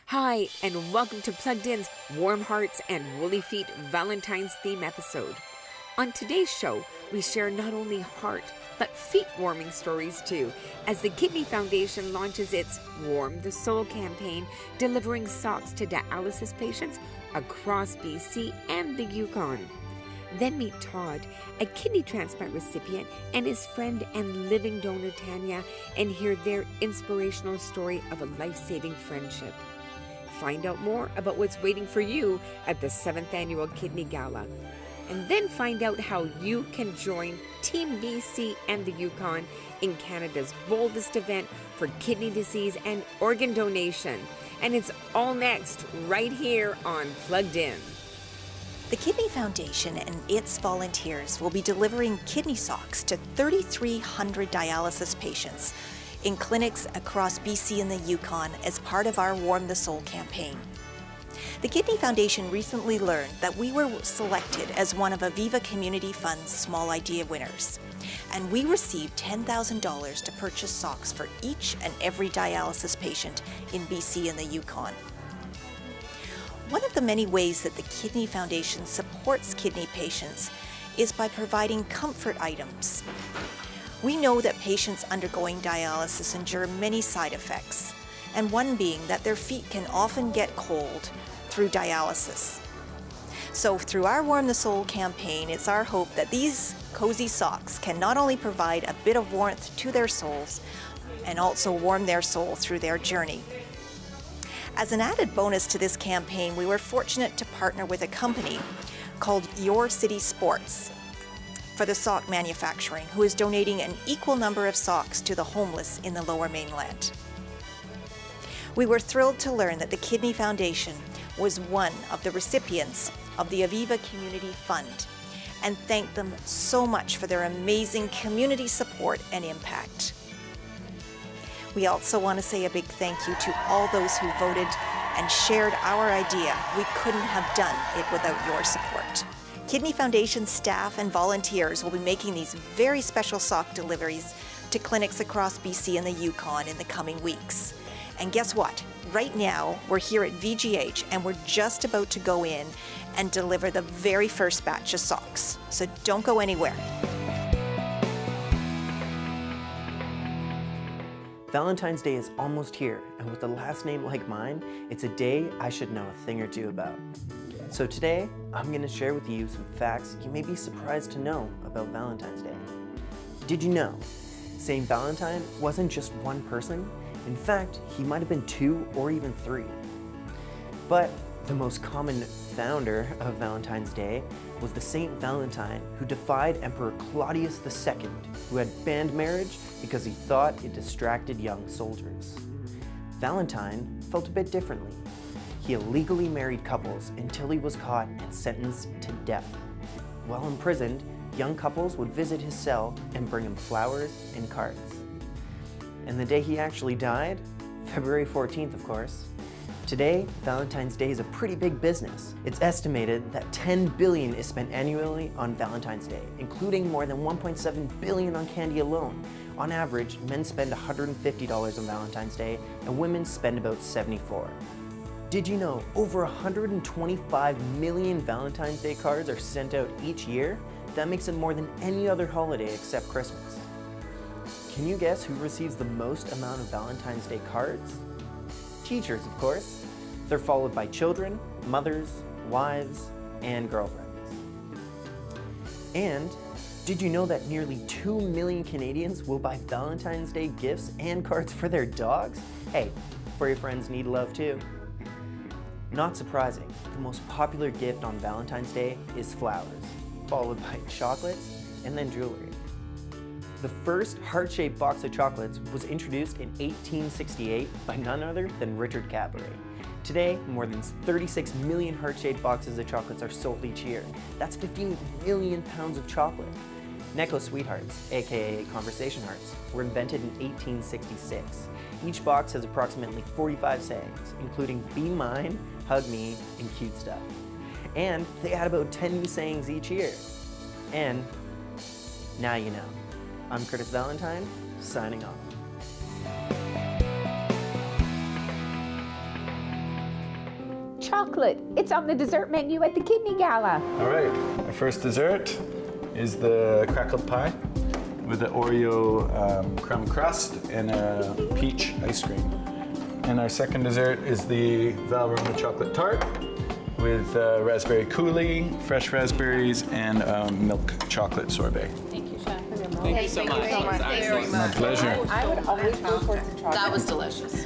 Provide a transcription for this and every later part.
Hi, and welcome to Plugged In's Warm Hearts and Woolly Feet Valentine's theme episode. On today's show, we share not only heart, but feet-warming stories too, as the Kidney Foundation launches its Warm the Soul campaign, delivering socks to dialysis patients across BC and the Yukon. Then meet Todd, a kidney transplant recipient, and his friend and living donor Tanya, and hear their inspirational story of a life-saving friendship. Find out more about what's waiting for you at the 7th Annual Kidney Gala. And then find out how you can join Team BC and the Yukon in Canada's boldest event for kidney disease and organ donation. And it's all next, right here on Plugged In. The Kidney Foundation and its volunteers will be delivering kidney socks to 3,300 dialysis patients in clinics across BC and the Yukon as part of our Warm the Soul campaign. The Kidney Foundation recently learned that we were selected as one of Aviva Community Fund's Small Idea winners, and we received $10,000 to purchase socks for each and every dialysis patient in BC and the Yukon. One of the many ways that the Kidney Foundation supports kidney patients is by providing comfort items. We know that patients undergoing dialysis endure many side effects, and one being that their feet can often get cold through dialysis. So through our Warm the Soul campaign, it's our hope that these cozy socks can not only provide a bit of warmth to their souls, and also warm their soul through their journey. As an added bonus to this campaign, we were fortunate to partner with a company called Your City Sports for the sock manufacturing, who is donating an equal number of socks to the homeless in the Lower Mainland. We were thrilled to learn that the Kidney Foundation was one of the recipients of the Aviva Community Fund, and thank them so much for their amazing community support and impact. We also want to say a big thank you to all those who voted and shared our idea. We couldn't have done it without your support. Kidney Foundation staff and volunteers will be making these very special sock deliveries to clinics across BC and the Yukon in the coming weeks. And guess what? Right now, we're here at VGH and we're just about to go in and deliver the very first batch of socks. So don't go anywhere. Valentine's Day is almost here, and with a last name like mine, it's a day I should know a thing or two about. So today, I'm going to share with you some facts you may be surprised to know about Valentine's Day. Did you know Saint Valentine wasn't just one person? In fact, he might have been 2 or even 3. But the most common founder of Valentine's Day was the Saint Valentine, who defied Emperor Claudius II, who had banned marriage because he thought it distracted young soldiers. Valentine felt a bit differently. He illegally married couples until he was caught and sentenced to death. While imprisoned, young couples would visit his cell and bring him flowers and cards. And the day he actually died, February 14th, of course. Today, Valentine's Day is a pretty big business. It's estimated that $10 billion is spent annually on Valentine's Day, including more than $1.7 billion on candy alone. On average, men spend $150 on Valentine's Day, and women spend about $74. Did you know over 125 million Valentine's Day cards are sent out each year? That makes it more than any other holiday except Christmas. Can you guess who receives the most amount of Valentine's Day cards? Teachers, of course. They're followed by children, mothers, wives, and girlfriends. And did you know that nearly 2 million Canadians will buy Valentine's Day gifts and cards for their dogs? Hey, for your friends need love too. Not surprising, the most popular gift on Valentine's Day is flowers, followed by chocolates and then jewelry. The first heart-shaped box of chocolates was introduced in 1868 by none other than Richard Cadbury. Today, more than 36 million heart-shaped boxes of chocolates are sold each year. That's 15 million pounds of chocolate. Necklace sweethearts, aka conversation hearts, were invented in 1866. Each box has approximately 45 sayings, including be mine, hug me, and cute stuff. And they add about 10 new sayings each year. And now you know. I'm Curtis Valentine, signing off. chocolate. It's on the dessert menu at the Kidney Gala. All right, our first dessert is the crackled pie with the Oreo crumb crust and a peach ice cream. And our second dessert is the Valrhona chocolate tart with raspberry coulis, fresh raspberries, and milk chocolate sorbet. Thank you, Chef. Thank you so much. My pleasure. I would always go for some chocolate. That was delicious.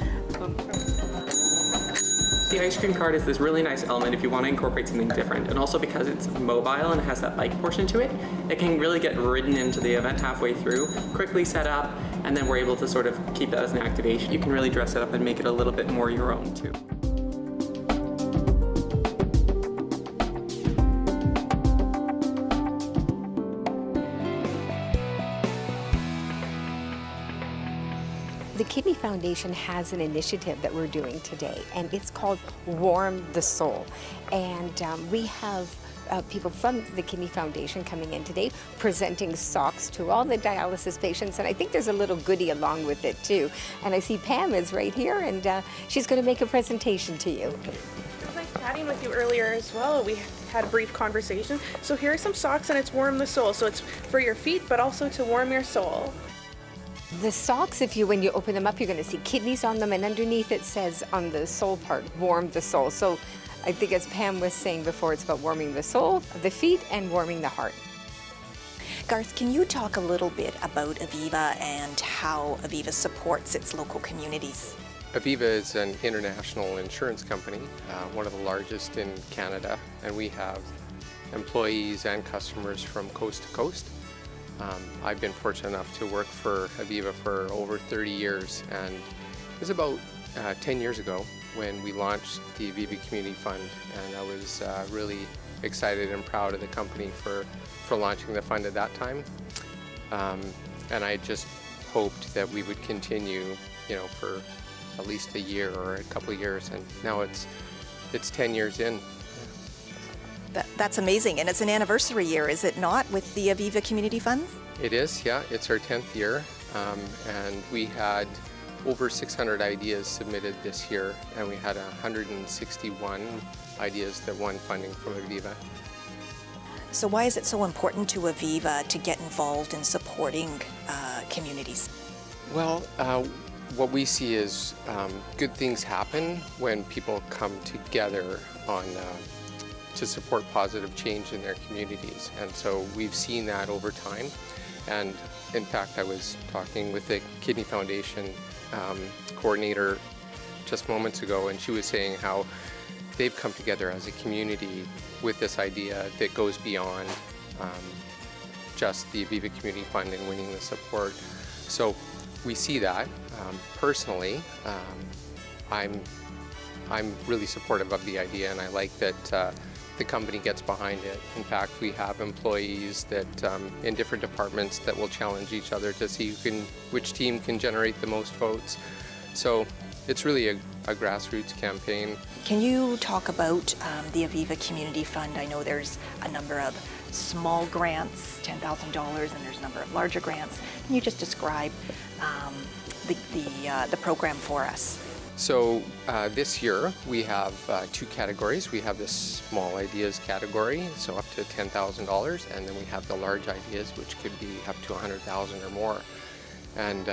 The ice cream cart is this really nice element if you want to incorporate something different. And also because it's mobile and it has that bike portion to it, it can really get ridden into the event halfway through, quickly set up, and then we're able to sort of keep that as an activation. You can really dress it up and make it a little bit more your own too. The Kidney Foundation has an initiative that we're doing today, and it's called Warm the Soul. And we have people from the Kidney Foundation coming in today presenting socks to all the dialysis patients, and I think there's a little goodie along with it too. And I see Pam is right here, and she's going to make a presentation to you. It was nice chatting with you earlier as well. We had a brief conversation. So here are some socks, and it's Warm the Soul. So it's for your feet, but also to warm your soul. The socks, when you open them up, you're going to see kidneys on them, and underneath it says on the sole part, warm the soul. So I think as Pam was saying before, it's about warming the soul, the feet, and warming the heart. Garth, can you talk a little bit about Aviva and how Aviva supports its local communities? Aviva is an international insurance company, one of the largest in Canada, and we have employees and customers from coast to coast. I've been fortunate enough to work for Aviva for over 30 years, and it was about 10 years ago when we launched the Aviva Community Fund, and I was really excited and proud of the company for launching the fund at that time. And I just hoped that we would continue, for at least a year or a couple of years, and now it's 10 years in. That's amazing, and it's an anniversary year, is it not, with the Aviva Community Funds? It is, yeah. It's our 10th year, and we had over 600 ideas submitted this year, and we had 161 ideas that won funding from Aviva. So why is it so important to Aviva to get involved in supporting communities? Well, what we see is good things happen when people come together to support positive change in their communities, and so we've seen that over time. And in fact, I was talking with the Kidney Foundation coordinator just moments ago, and she was saying how they've come together as a community with this idea that goes beyond just the Aviva Community Fund and winning the support. So we see that. Personally, I'm really supportive of the idea, and I like that the company gets behind it. In fact, we have employees that in different departments that will challenge each other to see which team can generate the most votes. So it's really a grassroots campaign. Can you talk about the Aviva Community Fund? I know there's a number of small grants, $10,000, and there's a number of larger grants. Can you just describe the program for us? So this year we have two categories. We have this small ideas category, so up to $10,000, and then we have the large ideas, which could be up to $100,000 or more. And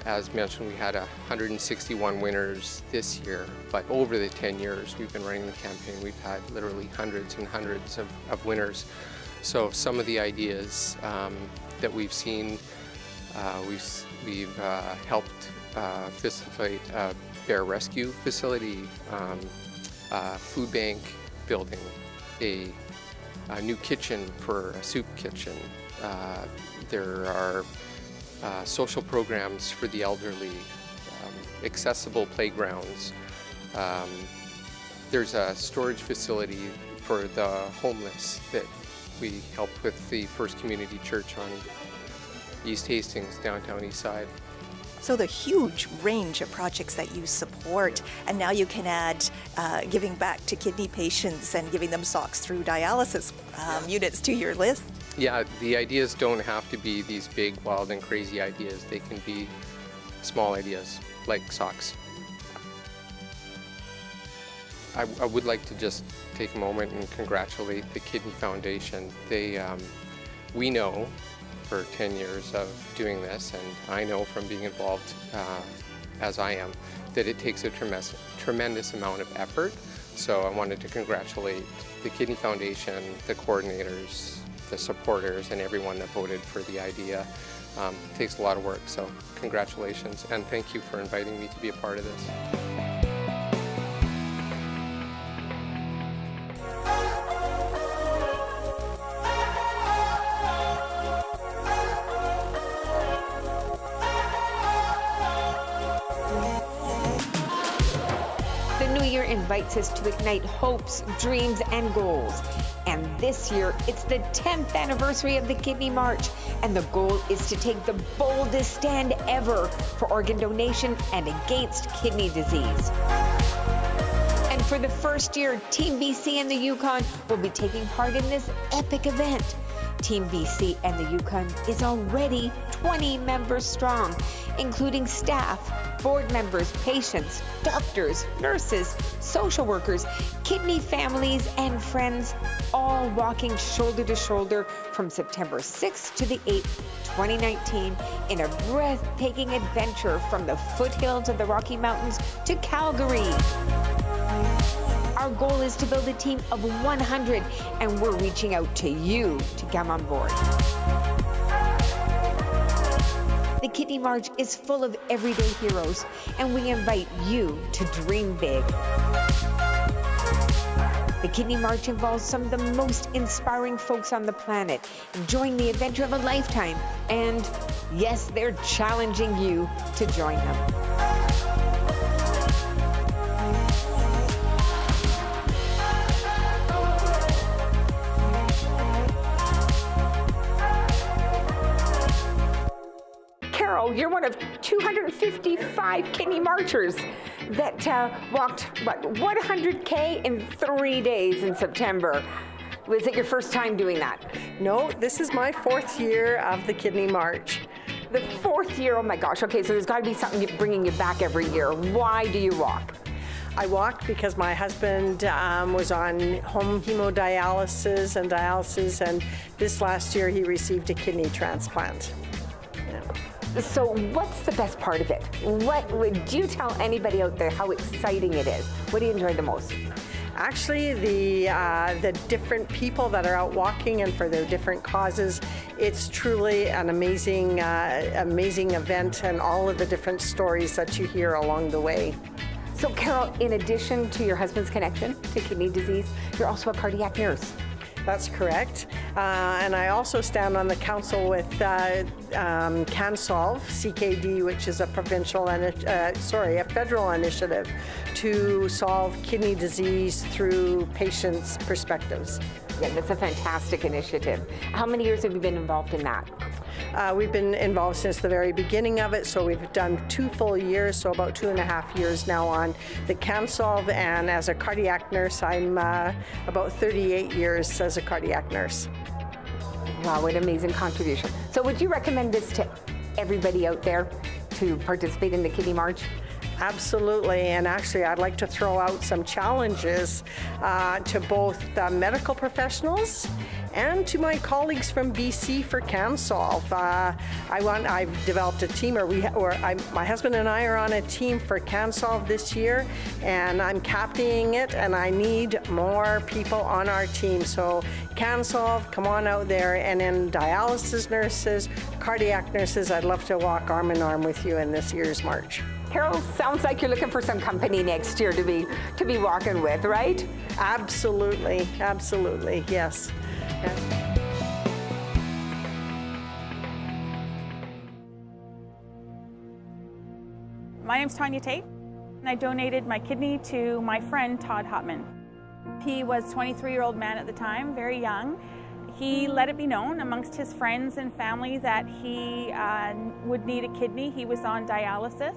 as mentioned, we had 161 winners this year, but over the 10 years we've been running the campaign, we've had literally hundreds and hundreds of winners. So some of the ideas that we've seen, we've helped facilitate a bear rescue facility, food bank building, a new kitchen for a soup kitchen. There are social programs for the elderly, accessible playgrounds. There's a storage facility for the homeless that we helped with the First Community Church on East Hastings, downtown East Side. So the huge range of projects that you support, and now you can add giving back to kidney patients and giving them socks through dialysis units to your list. Yeah, the ideas don't have to be these big, wild, and crazy ideas. They can be small ideas, like socks. I would like to just take a moment and congratulate the Kidney Foundation. We know for 10 years of doing this, and I know from being involved as I am, that it takes a tremendous amount of effort. So I wanted to congratulate the Kidney Foundation, the coordinators, the supporters, and everyone that voted for the idea. It takes a lot of work, so congratulations, and thank you for inviting me to be a part of this. The new year invites us to ignite hopes, dreams, and goals. And this year, it's the 10th anniversary of the Kidney March, and the goal is to take the boldest stand ever for organ donation and against kidney disease. And for the first year, Team BC and the Yukon will be taking part in this epic event. Team BC and the Yukon is already 20 members strong, including staff, board members, patients, doctors, nurses, social workers, kidney families, and friends, all walking shoulder to shoulder from September 6th to the 8th, 2019, in a breathtaking adventure from the foothills of the Rocky Mountains to Calgary. Our goal is to build a team of 100, and we're reaching out to you to come on board. The Kidney March is full of everyday heroes, and we invite you to dream big. The Kidney March involves some of the most inspiring folks on the planet, enjoying the adventure of a lifetime. And yes, they're challenging you to join them. You're one of 255 kidney marchers that walked, 100K in 3 days in September. Was it your first time doing that? No, this is my 4th year of the Kidney March. The 4th year, oh my gosh. Okay, so there's got to be something bringing you back every year. Why do you walk? I walked because my husband was on home hemodialysis and dialysis, and this last year he received a kidney transplant. So what's the best part of it? What would you tell anybody out there how exciting it is? What do you enjoy the most? Actually, the different people that are out walking and for their different causes, it's truly an amazing event, and all of the different stories that you hear along the way. So Carol, in addition to your husband's connection to kidney disease, you're also a cardiac nurse. That's correct. And I also stand on the council with CanSolve, CKD, which is a federal initiative to solve kidney disease through patients' perspectives. Yeah, that's a fantastic initiative. How many years have you been involved in that? We've been involved since the very beginning of it, so we've done 2 full years, so about 2.5 years now on the CanSolve, and as a cardiac nurse, I'm about 38 years as a cardiac nurse. Wow, what an amazing contribution. So would you recommend this to everybody out there to participate in the Kidney March? Absolutely, and actually I'd like to throw out some challenges to both medical professionals and to my colleagues from BC for CanSolve. I've developed a team, my husband and I are on a team for CanSolve this year, and I'm captaining it, and I need more people on our team. So CanSolve, come on out there, and then dialysis nurses, cardiac nurses, I'd love to walk arm in arm with you in this year's march. Carol, sounds like you're looking for some company next year to be walking with, right? Absolutely, absolutely, yes. Yeah. My name's Tanya Tate, and I donated my kidney to my friend Todd Hotman. He was a 23-year-old man at the time, very young. He let it be known amongst his friends and family that he would need a kidney. He was on dialysis.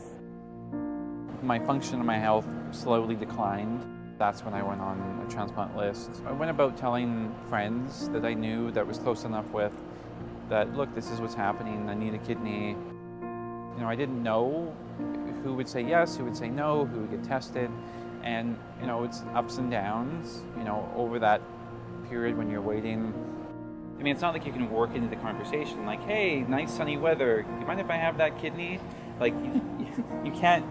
My function and my health slowly declined. That's when I went on a transplant list. I went about telling friends that I knew, that was close enough with, that look, this is what's happening, I need a kidney. You know, I didn't know who would say yes, who would say no, who would get tested. And, you know, it's ups and downs, you know, over that period when you're waiting. I mean, it's not like you can work into the conversation, like, hey, nice sunny weather, do you mind if I have that kidney? Like, you can't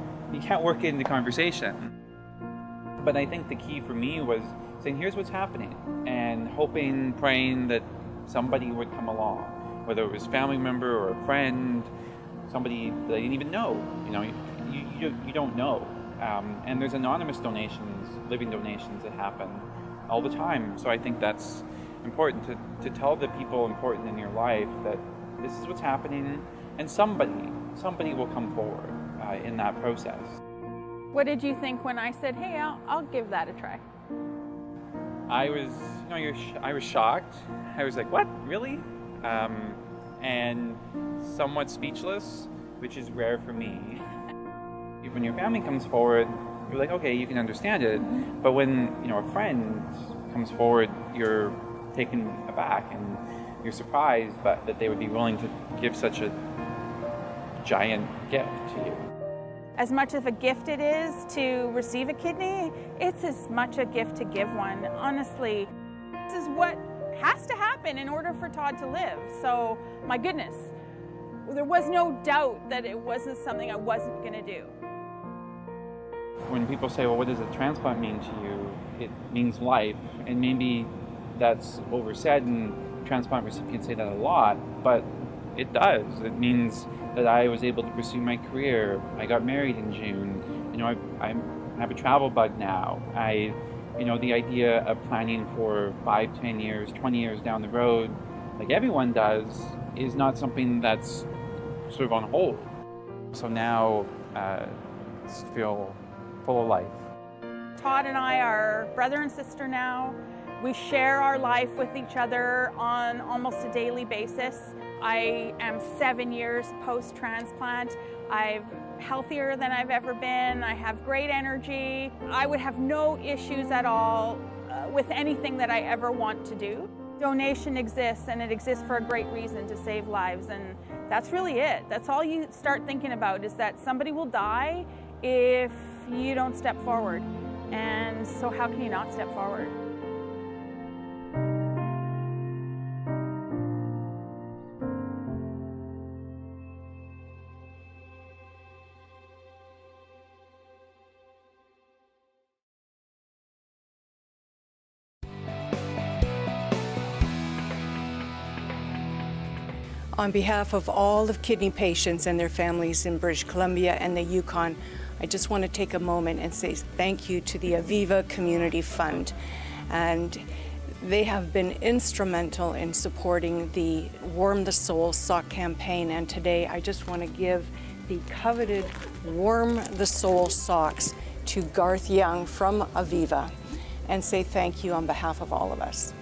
work into conversation. But I think the key for me was saying, here's what's happening, and hoping, praying that somebody would come along, whether it was a family member or a friend, somebody that I didn't even know. You know, you don't know. And there's anonymous donations, living donations that happen all the time. So I think that's important to tell the people important in your life that this is what's happening, and somebody will come forward in that process. What did you think when I said, hey, I'll give that a try? I was, I was shocked. I was like, what, really? And somewhat speechless, which is rare for me. When your family comes forward, you're like, okay, you can understand it. But when, a friend comes forward, you're taken aback and you're surprised that they would be willing to give such a giant gift to you. As much of a gift it is to receive a kidney, it's as much a gift to give one. Honestly, this is what has to happen in order for Todd to live. So, my goodness, there was no doubt that it wasn't something I wasn't going to do. When people say, well, what does a transplant mean to you? It means life. And maybe that's oversaid, and transplant recipients say that a lot, but it does. It means that I was able to pursue my career. I got married in June. I have a travel bug now. The idea of planning for 5, 10 years, 20 years down the road, like everyone does, is not something that's sort of on hold. So now I feel full of life. Todd and I are brother and sister now. We share our life with each other on almost a daily basis. I am 7 years post-transplant. I'm healthier than I've ever been. I have great energy. I would have no issues at all with anything that I ever want to do. Donation exists, and it exists for a great reason, to save lives, and that's really it. That's all you start thinking about, is that somebody will die if you don't step forward. And so how can you not step forward? On behalf of all of kidney patients and their families in British Columbia and the Yukon, I just want to take a moment and say thank you to the Aviva Community Fund. And they have been instrumental in supporting the Warm the Soul sock campaign. And today I just want to give the coveted Warm the Soul socks to Garth Young from Aviva and say thank you on behalf of all of us.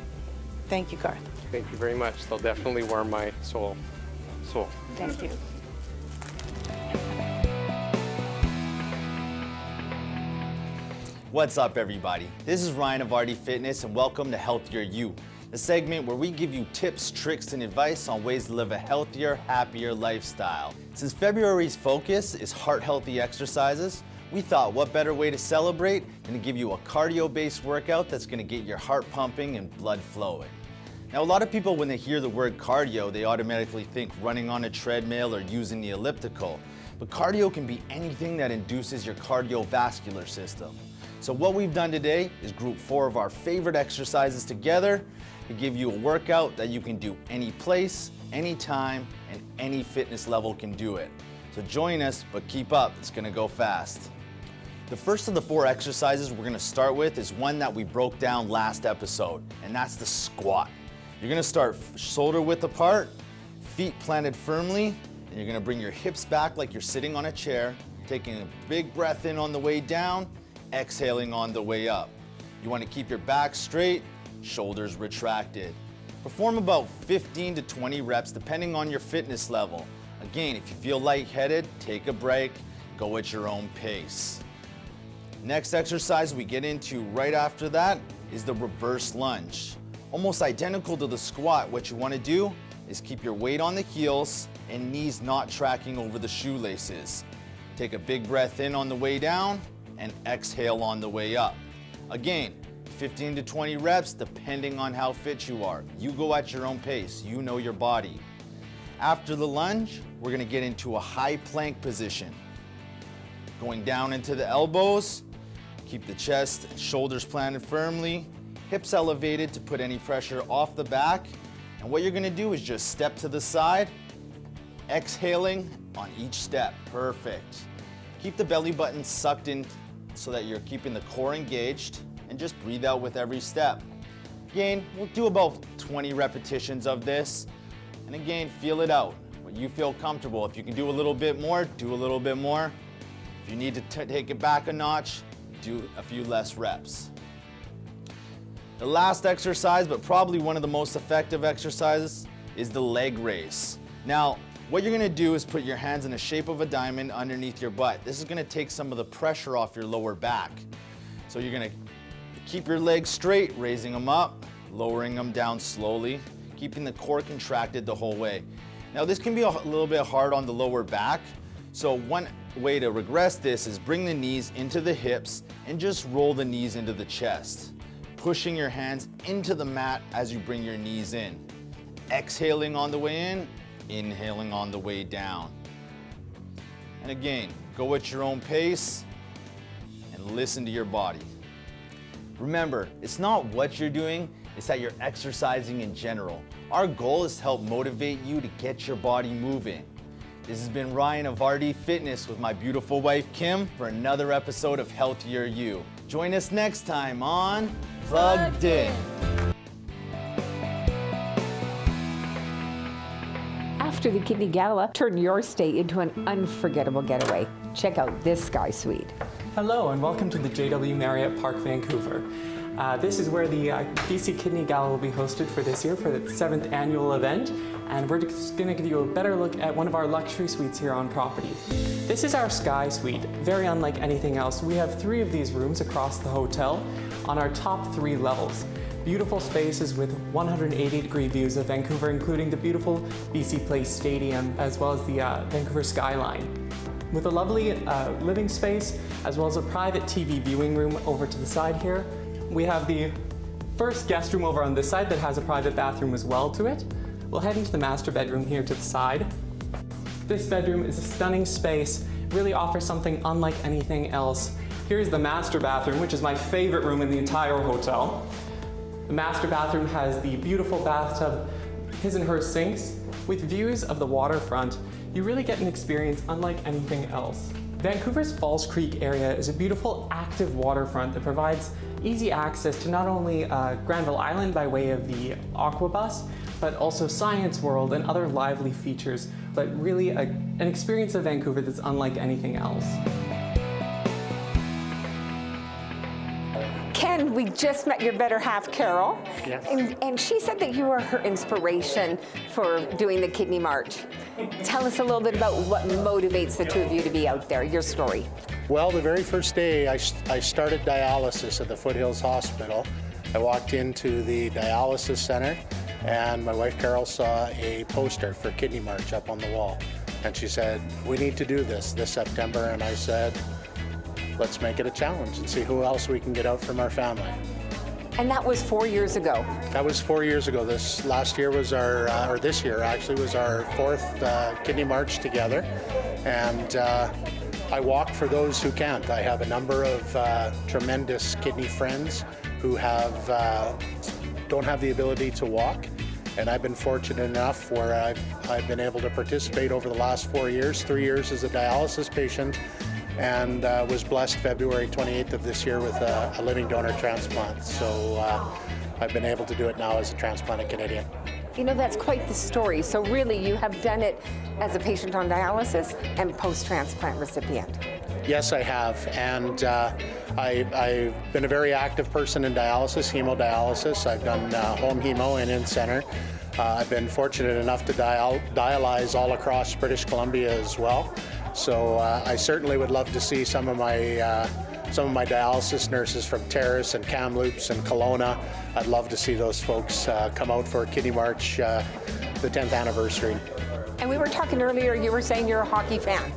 Thank you, Garth. Thank you very much. They'll definitely warm my soul. Thank you. What's up, everybody? This is Ryan of RD Fitness, and welcome to Healthier You, a segment where we give you tips, tricks, and advice on ways to live a healthier, happier lifestyle. Since February's focus is heart-healthy exercises, we thought what better way to celebrate than to give you a cardio-based workout that's going to get your heart pumping and blood flowing. Now, a lot of people, when they hear the word cardio, they automatically think running on a treadmill or using the elliptical. But cardio can be anything that induces your cardiovascular system. So what we've done today is group 4 of our favorite exercises together to give you a workout that you can do any place, anytime, and any fitness level can do it. So join us, but keep up, it's gonna go fast. The first of the 4 exercises we're gonna start with is one that we broke down last episode, and that's the squat. You're gonna start shoulder width apart, feet planted firmly, and you're gonna bring your hips back like you're sitting on a chair, taking a big breath in on the way down, exhaling on the way up. You wanna keep your back straight, shoulders retracted. Perform about 15 to 20 reps depending on your fitness level. Again, if you feel lightheaded, take a break, go at your own pace. Next exercise we get into right after that is the reverse lunge. Almost identical to the squat, what you want to do is keep your weight on the heels and knees not tracking over the shoelaces. Take a big breath in on the way down, and exhale on the way up. Again, 15 to 20 reps depending on how fit you are. You go at your own pace, you know your body. After the lunge, we're gonna get into a high plank position. Going down into the elbows, keep the chest and shoulders planted firmly, hips elevated to put any pressure off the back. And what you're gonna do is just step to the side, exhaling on each step. Perfect. Keep the belly button sucked in so that you're keeping the core engaged, and just breathe out with every step. Again, we'll do about 20 repetitions of this. And again, feel it out. When you feel comfortable, if you can do a little bit more, do a little bit more. If you need to take it back a notch, do a few less reps. The last exercise, but probably one of the most effective exercises, is the leg raise. Now, what you're gonna do is put your hands in the shape of a diamond underneath your butt. This is gonna take some of the pressure off your lower back. So you're gonna keep your legs straight, raising them up, lowering them down slowly, keeping the core contracted the whole way. Now this can be a little bit hard on the lower back, so one way to regress this is bring the knees into the hips and just roll the knees into the chest, pushing your hands into the mat as you bring your knees in. Exhaling on the way in, inhaling on the way down. And again, go at your own pace and listen to your body. Remember, it's not what you're doing, it's that you're exercising in general. Our goal is to help motivate you to get your body moving. This has been Ryan of RD Fitness with my beautiful wife Kim for another episode of Healthier You. Join us next time on Plugged In. After the Kidney Gala, turn your stay into an unforgettable getaway. Check out this Sky Suite. Hello and welcome to the JW Marriott Park Vancouver. This is where the BC Kidney Gala will be hosted for this year for the 7th annual event, and we're just going to give you a better look at one of our luxury suites here on property. This is our Sky Suite, very unlike anything else. We have 3 of these rooms across the hotel on our top 3 levels. Beautiful spaces with 180-degree views of Vancouver, including the beautiful BC Place Stadium as well as the Vancouver skyline. With a lovely living space as well as a private TV viewing room over to the side here. We have the first guest room over on this side that has a private bathroom as well to it. We'll head into the master bedroom here to the side. This bedroom is a stunning space, really offers something unlike anything else. Here's the master bathroom, which is my favorite room in the entire hotel. The master bathroom has the beautiful bathtub, his and her sinks. With views of the waterfront, you really get an experience unlike anything else. Vancouver's Falls Creek area is a beautiful, active waterfront that provides easy access to not only Granville Island by way of the Aquabus, but also Science World and other lively features, but really an experience of Vancouver that's unlike anything else. Ken, we just met your better half, Carol. Yes. And she said that you were her inspiration for doing the Kidney March. Tell us a little bit about what motivates the 2 of you to be out there, your story. Well, the very first day I started dialysis at the Foothills Hospital. I walked into the dialysis center and my wife Carol saw a poster for Kidney March up on the wall. And she said, we need to do this September. And I said, let's make it a challenge and see who else we can get out from our family. And that was 4 years ago. That was 4 years ago. This last year was or this year actually was our 4th Kidney March together. And I walk for those who can't. I have a number of tremendous kidney friends who don't have the ability to walk. And I've been fortunate enough where I've been able to participate over the last 4 years, 3 years as a dialysis patient, and was blessed February 28th of this year with a living donor transplant. So I've been able to do it now as a transplanted Canadian. You know, that's quite the story. So really, you have done it as a patient on dialysis and post-transplant recipient. Yes, I have. And I've been a very active person in dialysis, hemodialysis. I've done home hemo and in-center. I've been fortunate enough to dialyze all across British Columbia as well. So I certainly would love to see some of my dialysis nurses from Terrace and Kamloops and Kelowna. I'd love to see those folks come out for Kidney March, the 10th anniversary. And we were talking earlier, you were saying you're a hockey fan.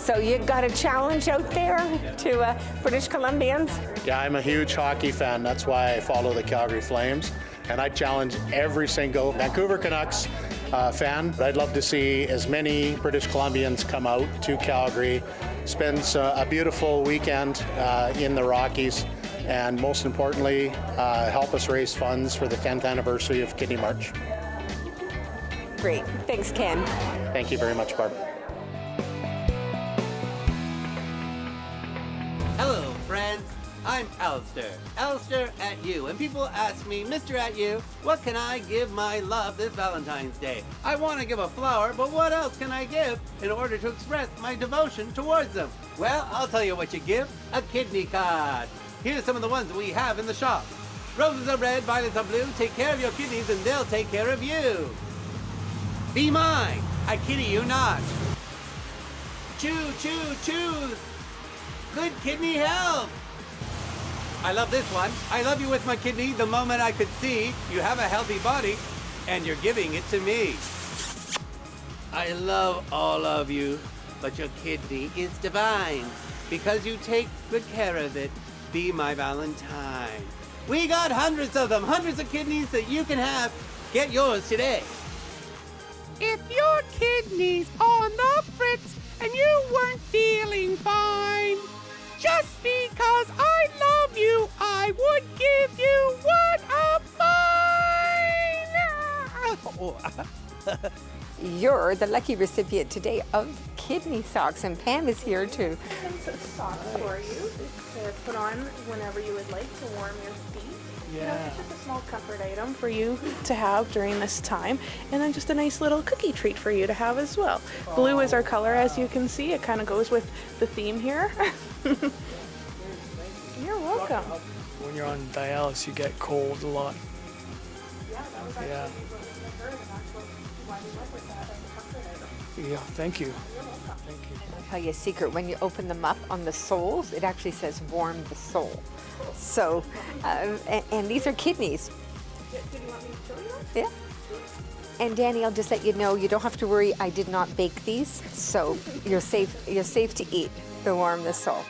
So you got a challenge out there to British Columbians? Yeah, I'm a huge hockey fan. That's why I follow the Calgary Flames. And I challenge every single Vancouver Canucks fan. I'd love to see as many British Columbians come out to Calgary, spend a beautiful weekend in the Rockies, and most importantly, help us raise funds for the 10th anniversary of Kidney March. Great. Thanks, Ken. Thank you very much, Barb. Hello, friends. I'm Alistair at You. And people ask me, Mr. At You, what can I give my love this Valentine's Day? I want to give a flower, but what else can I give in order to express my devotion towards them? Well, I'll tell you what you give, a kidney card. Here's some of the ones we have in the shop. Roses are red, violets are blue. Take care of your kidneys and they'll take care of you. Be mine, I kiddy you not. Choose. Good kidney health. I love this one. I love you with my kidney the moment I could see you have a healthy body and you're giving it to me. I love all of you, but your kidney is divine because you take good care of it. Be my Valentine. We got hundreds of them, hundreds of kidneys that you can have. Get yours today. If your kidney's on the fritz and you weren't feeling fine, just because I love you, I would give you one of mine. You're the lucky recipient today of kidney socks, and Pam is here too. Some socks for you to put on whenever you would like to warm your feet. Yeah. It's just a small comfort item for you to have during this time, and then just a nice little cookie treat for you to have as well. Blue is our color, as you can see. It kind of goes with the theme here. You're welcome. When you're on dialysis, you get cold a lot. Yeah, that was actually what we heard, and that's why we went with that as a comfort item. Yeah, thank you. You're welcome. Thank you. I'll tell you a secret. When you open them up on the soles, it actually says warm the soul. So, and these are kidneys. Did you want me to show you? Yeah. And Danny, I'll just let you know, you don't have to worry. I did not bake these, so you're safe to eat the warm the soul.